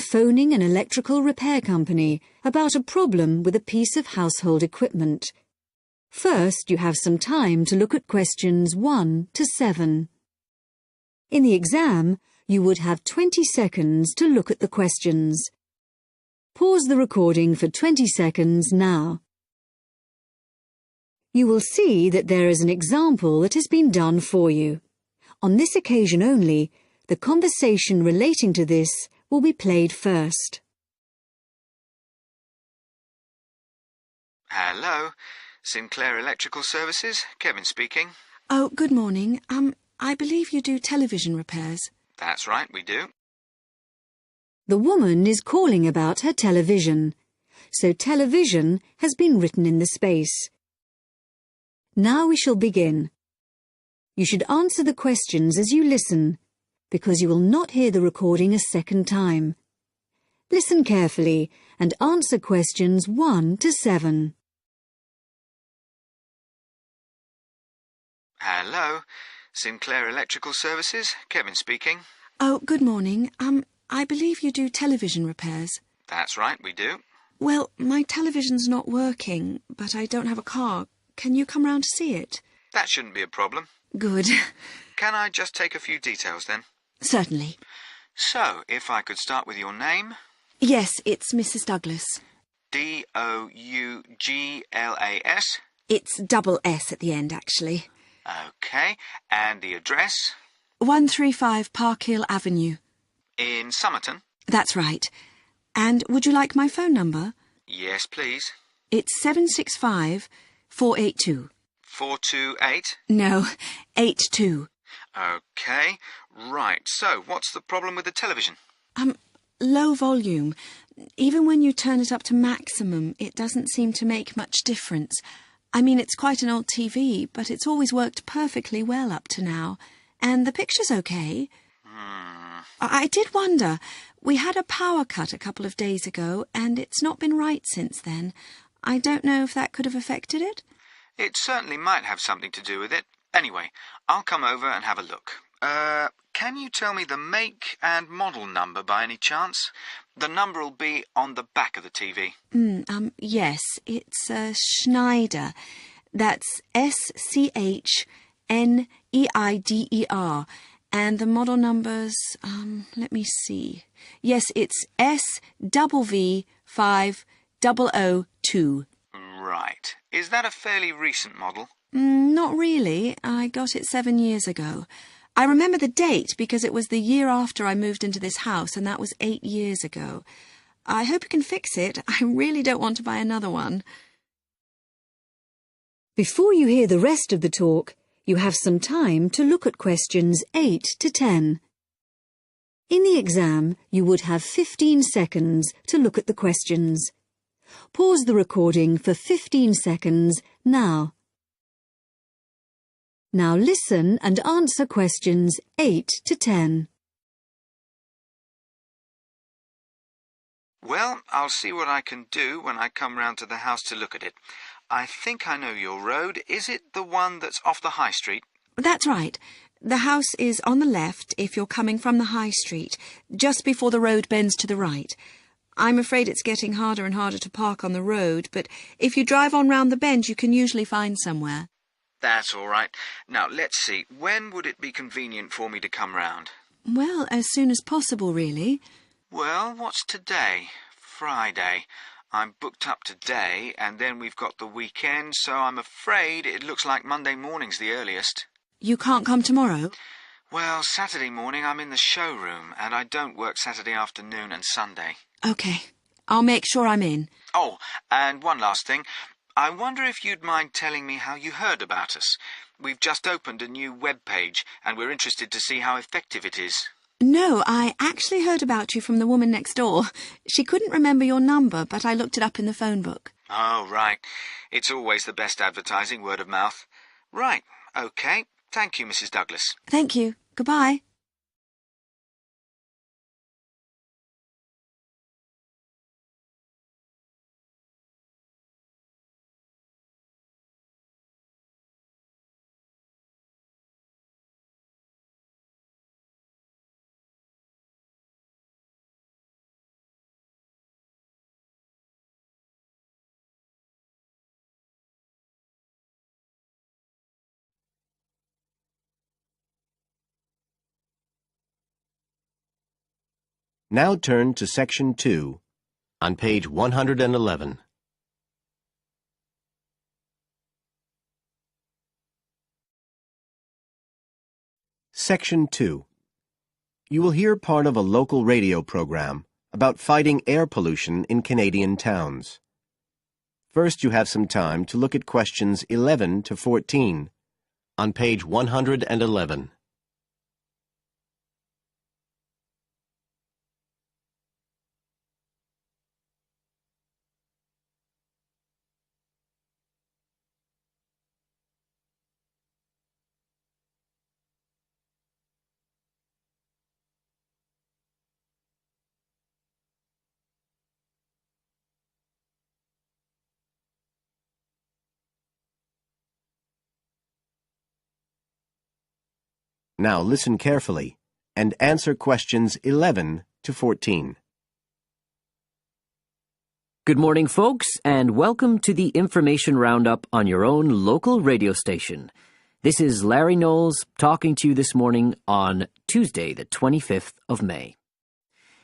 phoning an electrical repair company about a problem with a piece of household equipment. First, you have some time to look at questions 1 to 7. In the exam, you would have 20 seconds to look at the questions. Pause the recording for 20 seconds now. You will see that there is an example that has been done for you. On this occasion only, the conversation relating to this will be played first. Hello, Sinclair Electrical Services, Kevin speaking. Oh, good morning. I believe you do television repairs. That's right, we do. The woman is calling about her television, so television has been written in the space. Now we shall begin. You should answer the questions as you listen, because you will not hear the recording a second time. Listen carefully and answer questions 1 to 7. Hello, Sinclair Electrical Services, Kevin speaking. Oh, good morning. I believe you do television repairs. That's right, we do. Well, my television's not working, but I don't have a car. Can you come round to see it? That shouldn't be a problem. Good. Can I just take a few details then? Certainly. So, if I could start with your name? Yes, it's Mrs. Douglas. Douglas? It's double S at the end, actually. OK, and the address? 135 Parkhill Avenue. In Somerton? That's right. And would you like my phone number? Yes, please. It's 765-482. 428? No, 82. OK, right. So, what's the problem with the television? Low volume. Even when you turn it up to maximum, it doesn't seem to make much difference. I mean, it's quite an old TV, but it's always worked perfectly well up to now. And the picture's okay. I did wonder. We had a power cut a couple of days ago, and it's not been right since then. I don't know if that could have affected it. It certainly might have something to do with it. Anyway, I'll come over and have a look. Can you tell me the make and model number by any chance? The number will be on the back of the TV. Yes, it's Schneider. That's SCHNEIDER. And the model number's, let me see. Yes, it's SVV5002. Right. Is that a fairly recent model? Not really. I got it 7 years ago. I remember the date because it was the year after I moved into this house, and that was 8 years ago. I hope you can fix it. I really don't want to buy another one. Before you hear the rest of the talk, you have some time to look at questions 8 to 10. In the exam, you would have 15 seconds to look at the questions. Pause the recording for 15 seconds now. Now listen and answer questions 8 to 10. Well, I'll see what I can do when I come round to the house to look at it. I think I know your road. Is it the one that's off the high street? That's right. The house is on the left if you're coming from the high street, just before the road bends to the right. I'm afraid it's getting harder and harder to park on the road, but if you drive on round the bend, you can usually find somewhere. That's all right. Now, let's see. When would it be convenient for me to come round? Well, as soon as possible, really. Well, what's today? Friday. I'm booked up today, and then we've got the weekend, so I'm afraid it looks like Monday morning's the earliest. You can't come tomorrow? Well, Saturday morning I'm in the showroom, and I don't work Saturday afternoon and Sunday. OK. I'll make sure I'm in. Oh, and one last thing. I wonder if you'd mind telling me how you heard about us. We've just opened a new web page, and we're interested to see how effective it is. No, I actually heard about you from the woman next door. She couldn't remember your number, but I looked it up in the phone book. Oh, right. It's always the best advertising, word of mouth. Right, OK. Thank you, Mrs. Douglas. Thank you. Goodbye. Now turn to Section 2 on page 111. Section 2. You will hear part of a local radio program about fighting air pollution in Canadian towns. First, you have some time to look at questions 11 to 14 on page 111. Now listen carefully and answer questions 11 to 14. Good morning, folks, and welcome to the Information Roundup on your own local radio station. This is Larry Knowles talking to you this morning on Tuesday, the 25th of May.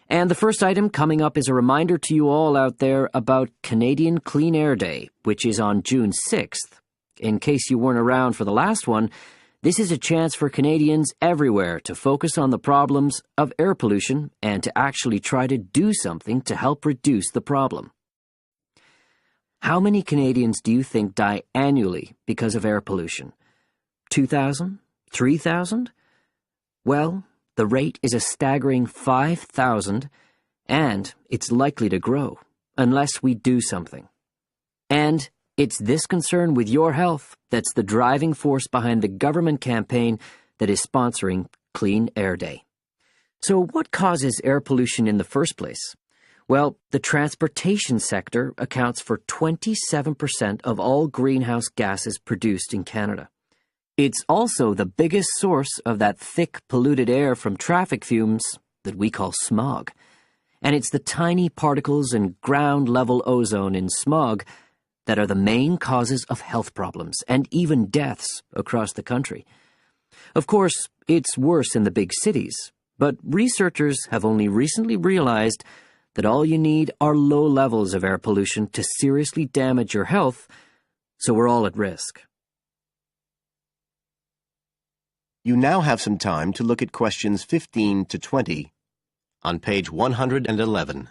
And the first item coming up is a reminder to you all out there about Canadian Clean Air Day, which is on June 6th. In case you weren't around for the last one, this is a chance for Canadians everywhere to focus on the problems of air pollution and to actually try to do something to help reduce the problem. How many Canadians do you think die annually because of air pollution? 2,000? 3,000? Well, the rate is a staggering 5,000, and it's likely to grow unless we do something. And it's this concern with your health that's the driving force behind the government campaign that is sponsoring Clean Air Day. So what causes air pollution in the first place? Well, the transportation sector accounts for 27% of all greenhouse gases produced in Canada. It's also the biggest source of that thick, polluted air from traffic fumes that we call smog. And it's the tiny particles and ground-level ozone in smog that are the main causes of health problems and even deaths across the country. Of course, it's worse in the big cities, but researchers have only recently realized that all you need are low levels of air pollution to seriously damage your health, so we're all at risk. You now have some time to look at questions 15 to 20 on page 111.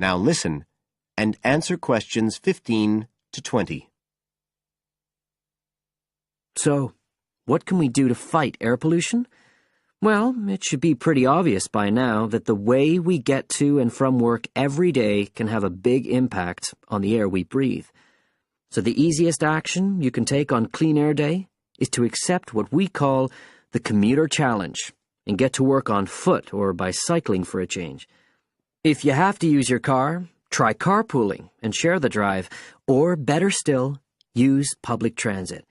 Now listen and answer questions 15 to 20. So, what can we do to fight air pollution? Well, it should be pretty obvious by now that the way we get to and from work every day can have a big impact on the air we breathe. So the easiest action you can take on Clean Air Day is to accept what we call the commuter challenge and get to work on foot or by cycling for a change. If you have to use your car, try carpooling and share the drive, or better still, use public transit.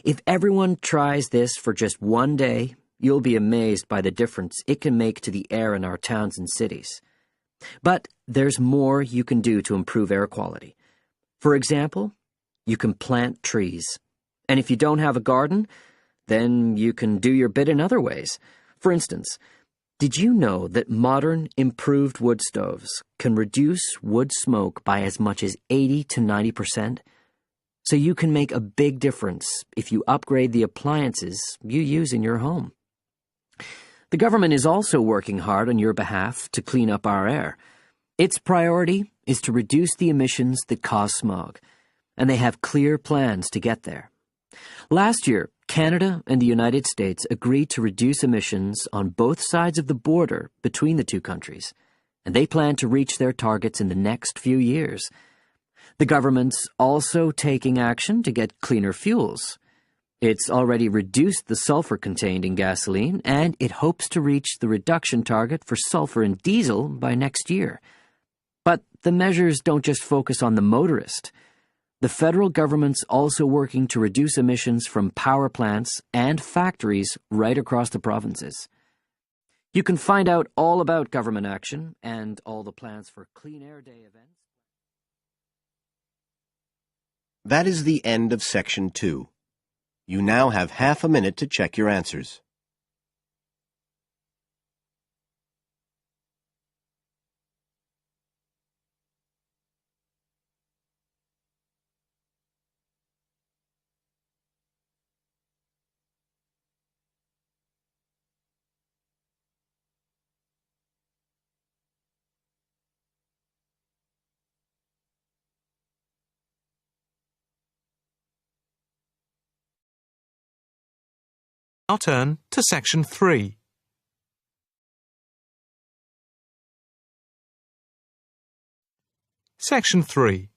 If everyone tries this for just one day, you'll be amazed by the difference it can make to the air in our towns and cities. But there's more you can do to improve air quality. For example, you can plant trees. And if you don't have a garden, then you can do your bit in other ways. For instance, did you know that modern, improved wood stoves can reduce wood smoke by as much as 80 to 90%? So you can make a big difference if you upgrade the appliances you use in your home. The government is also working hard on your behalf to clean up our air. Its priority is to reduce the emissions that cause smog, and they have clear plans to get there. Last year, Canada and the United States agreed to reduce emissions on both sides of the border between the two countries, and they plan to reach their targets in the next few years. The government's also taking action to get cleaner fuels. It's already reduced the sulfur contained in gasoline, and it hopes to reach the reduction target for sulfur in diesel by next year. But the measures don't just focus on the motorist. The federal government's also working to reduce emissions from power plants and factories right across the provinces. You can find out all about government action and all the plans for Clean Air Day events. That is the end of Section 2. You now have half a minute to check your answers. Now turn to Section 3. Section 3.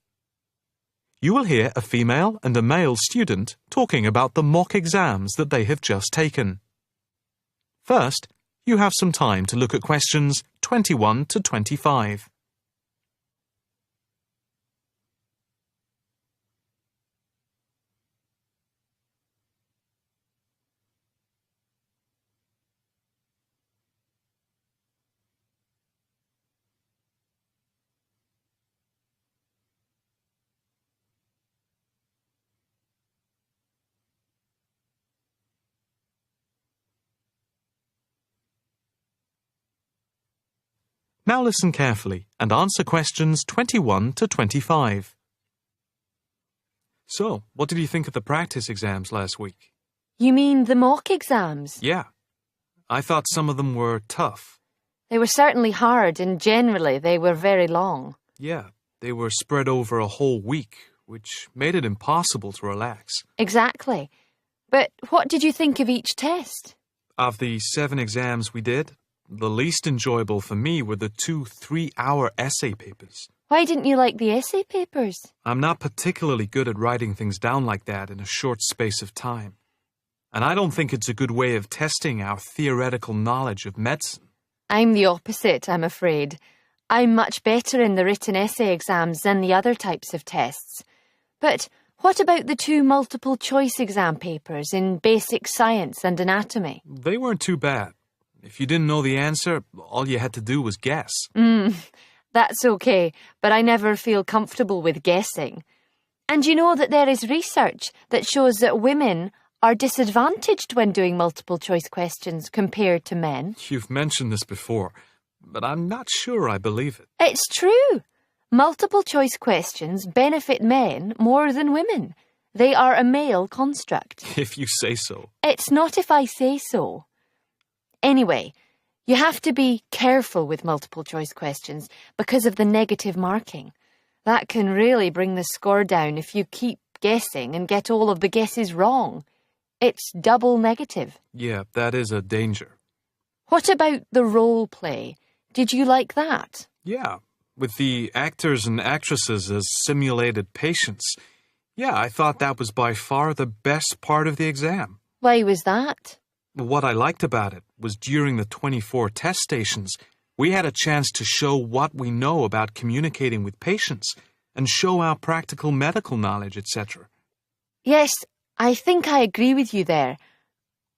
You will hear a female and a male student talking about the mock exams that they have just taken. First, you have some time to look at questions 21 to 25. Now listen carefully and answer questions 21 to 25. So, what did you think of the practice exams last week? You mean the mock exams? Yeah. I thought some of them were tough. They were certainly hard and generally they were very long. Yeah, they were spread over a whole week, which made it impossible to relax. Exactly. But what did you think of each test? Of the 7 exams we did, the least enjoyable for me were the 2 3-hour essay papers. Why didn't you like the essay papers? I'm not particularly good at writing things down like that in a short space of time. And I don't think it's a good way of testing our theoretical knowledge of medicine. I'm the opposite, I'm afraid. I'm much better in the written essay exams than the other types of tests. But what about the 2 multiple-choice exam papers in basic science and anatomy? They weren't too bad. If you didn't know the answer, all you had to do was guess. That's okay, but I never feel comfortable with guessing. And you know that there is research that shows that women are disadvantaged when doing multiple-choice questions compared to men. You've mentioned this before, but I'm not sure I believe it. It's true. Multiple-choice questions benefit men more than women. They are a male construct. If you say so. It's not if I say so. Anyway, you have to be careful with multiple-choice questions because of the negative marking. That can really bring the score down if you keep guessing and get all of the guesses wrong. It's double negative. Yeah, that is a danger. What about the role play? Did you like that? Yeah, with the actors and actresses as simulated patients. Yeah, I thought that was by far the best part of the exam. Why was that? What I liked about it was during the 24 test stations, we had a chance to show what we know about communicating with patients and show our practical medical knowledge, etc. Yes, I think I agree with you there.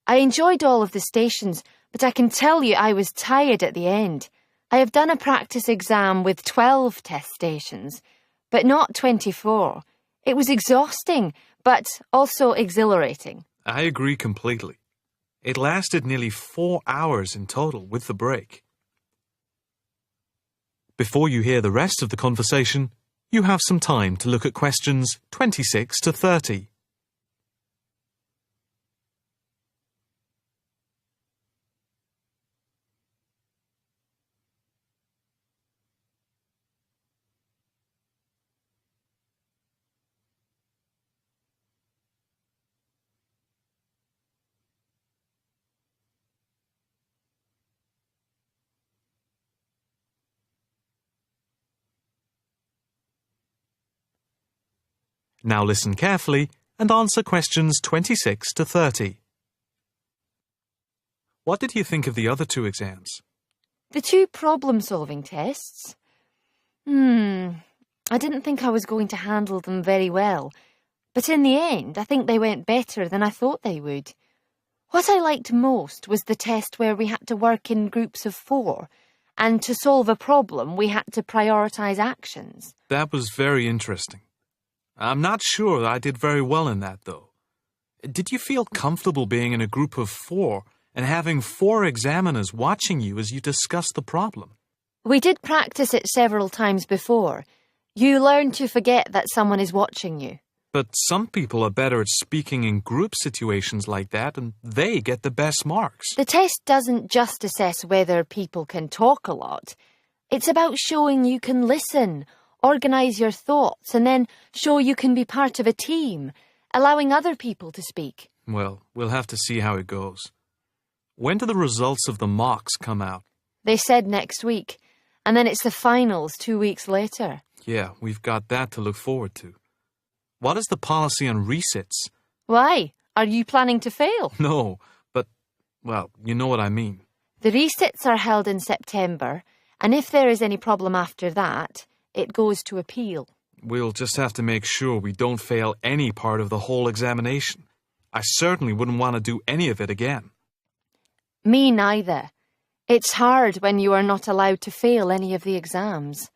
I enjoyed all of the stations, but I can tell you I was tired at the end. I have done a practice exam with 12 test stations, but not 24. It was exhausting, but also exhilarating. I agree completely. It lasted nearly 4 hours in total with the break. Before you hear the rest of the conversation, you have some time to look at questions 26 to 30. Now listen carefully and answer questions 26 to 30. What did you think of the other 2 exams? The 2 problem-solving tests? I didn't think I was going to handle them very well, but in the end, I think they went better than I thought they would. What I liked most was the test where we had to work in groups of 4, and to solve a problem, we had to prioritise actions. That was very interesting. I'm not sure I did very well in that, though. Did you feel comfortable being in a group of 4 and having 4 examiners watching you as you discussed the problem? We did practice it several times before. You learn to forget that someone is watching you. But some people are better at speaking in group situations like that, and they get the best marks. The test doesn't just assess whether people can talk a lot. It's about showing you can listen, organise your thoughts, and then show you can be part of a team, allowing other people to speak. Well, we'll have to see how it goes. When do the results of the mocks come out? They said next week, and then it's the finals 2 weeks later. Yeah, we've got that to look forward to. What is the policy on resits? Why? Are you planning to fail? No, but, well, you know what I mean. The resits are held in September, and if there is any problem after that, it goes to appeal. We'll just have to make sure we don't fail any part of the whole examination. I certainly wouldn't want to do any of it again. Me neither. It's hard when you are not allowed to fail any of the exams.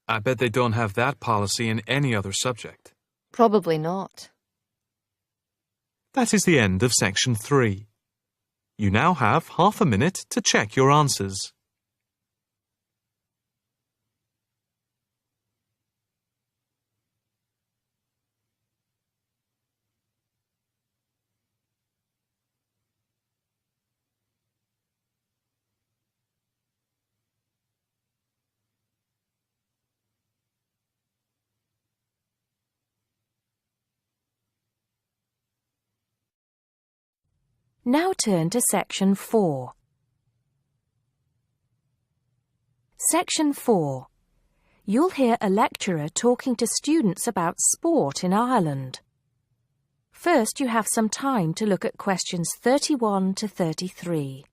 I bet they don't have that policy in any other subject. Probably not. That is the end of section 3. You now have half a minute to check your answers. Now turn to Section 4. Section 4. You'll hear a lecturer talking to students about sport in Ireland. First, you have some time to look at questions 31 to 33.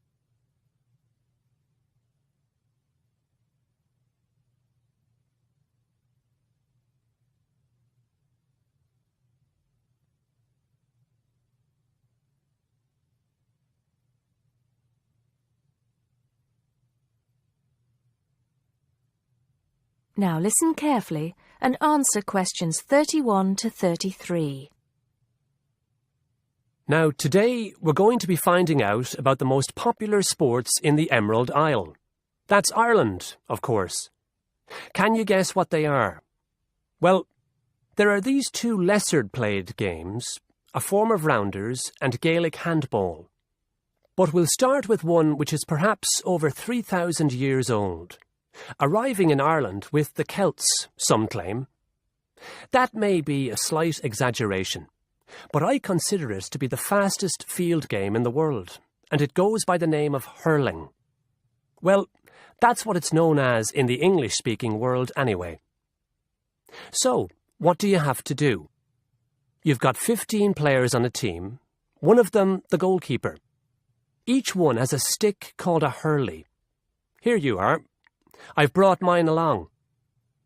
Now listen carefully and answer questions 31 to 33. Now, today we're going to be finding out about the most popular sports in the Emerald Isle. That's Ireland, of course. Can you guess what they are? Well, there are these 2 lesser-played games, a form of rounders and Gaelic handball. But we'll start with one which is perhaps over 3,000 years old. Arriving in Ireland with the Celts, some claim. That may be a slight exaggeration, but I consider it to be the fastest field game in the world, and it goes by the name of hurling. Well, that's what it's known as in the English-speaking world anyway. So, what do you have to do? You've got 15 players on a team, one of them the goalkeeper. Each one has a stick called a hurley. Here you are. I've brought mine along.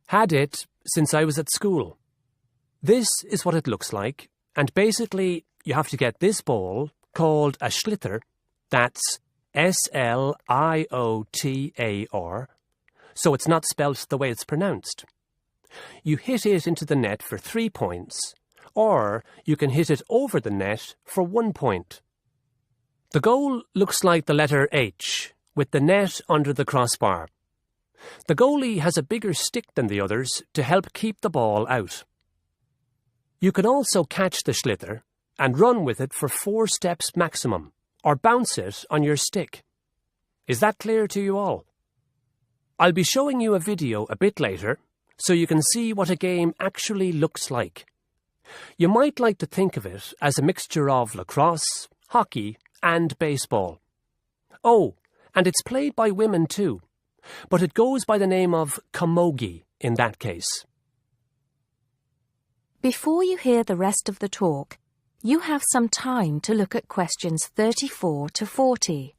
Had it since I was at school. This is what it looks like, and basically you have to get this ball, called a sliotar, that's S-L-I-O-T-A-R, so it's not spelt the way it's pronounced. You hit it into the net for 3 points, or you can hit it over the net for 1 point. The goal looks like the letter H, with the net under the crossbar. The goalie has a bigger stick than the others to help keep the ball out. You can also catch the sliotar and run with it for 4 steps maximum, or bounce it on your stick. Is that clear to you all? I'll be showing you a video a bit later, so you can see what a game actually looks like. You might like to think of it as a mixture of lacrosse, hockey, and baseball. Oh, and it's played by women too, but it goes by the name of camogie in that case. Before you hear the rest of the talk, you have some time to look at questions 34 to 40.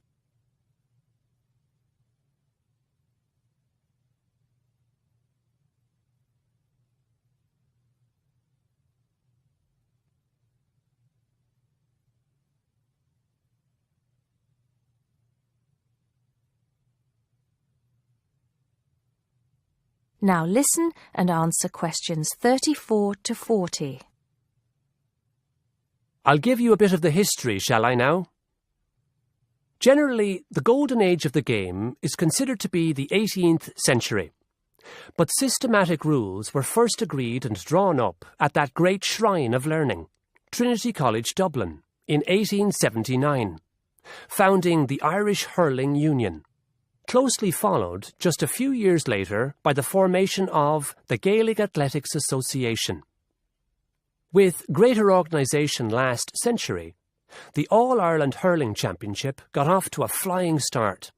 Now listen and answer questions 34 to 40. I'll give you a bit of the history, shall I now? Generally, the golden age of the game is considered to be the 18th century. But systematic rules were first agreed and drawn up at that great shrine of learning, Trinity College, Dublin, in 1879, founding the Irish Hurling Union, closely followed just a few years later by the formation of the Gaelic Athletics Association. With greater organisation last century, the All-Ireland Hurling Championship got off to a flying start,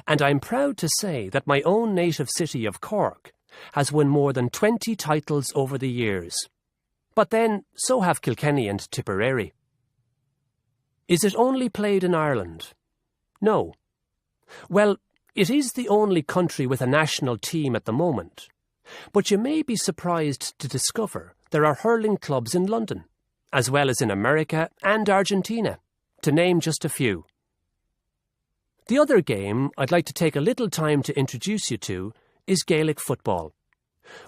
and I'm proud to say that my own native city of Cork has won more than 20 titles over the years. But then, so have Kilkenny and Tipperary. Is it only played in Ireland? No. Well, it is the only country with a national team at the moment, but you may be surprised to discover there are hurling clubs in London, as well as in America and Argentina, to name just a few. The other game I'd like to take a little time to introduce you to is Gaelic Football,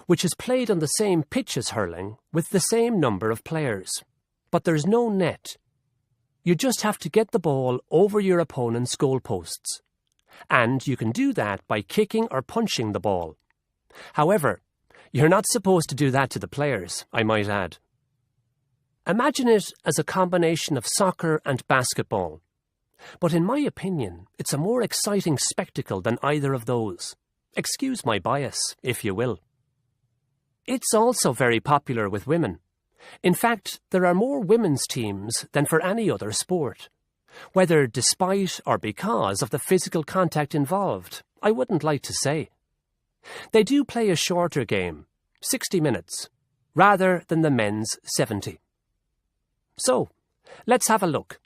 which is played on the same pitch as hurling with the same number of players. But there's no net. You just have to get the ball over your opponent's goalposts. And you can do that by kicking or punching the ball. However, you're not supposed to do that to the players, I might add. Imagine it as a combination of soccer and basketball. But in my opinion, it's a more exciting spectacle than either of those. Excuse my bias, if you will. It's also very popular with women. In fact, there are more women's teams than for any other sport. Whether despite or because of the physical contact involved, I wouldn't like to say. They do play a shorter game, 60 minutes, rather than the men's 70. So, let's have a look.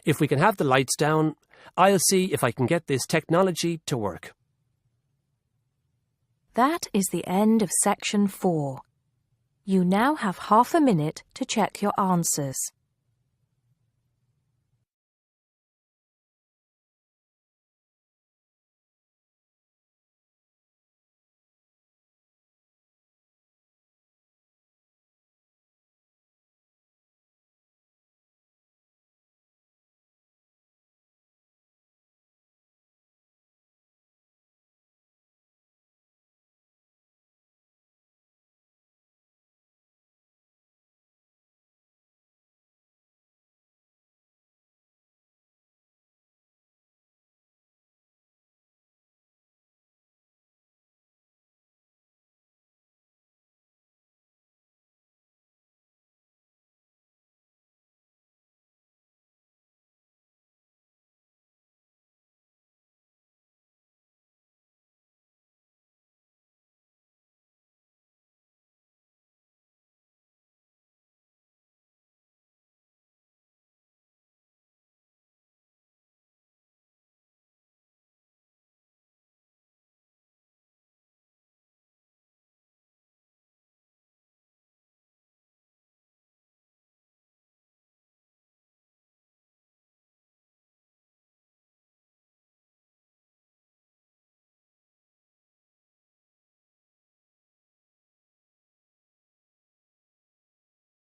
If we can have the lights down, I'll see if I can get this technology to work. That is the end of section 4. You now have half a minute to check your answers.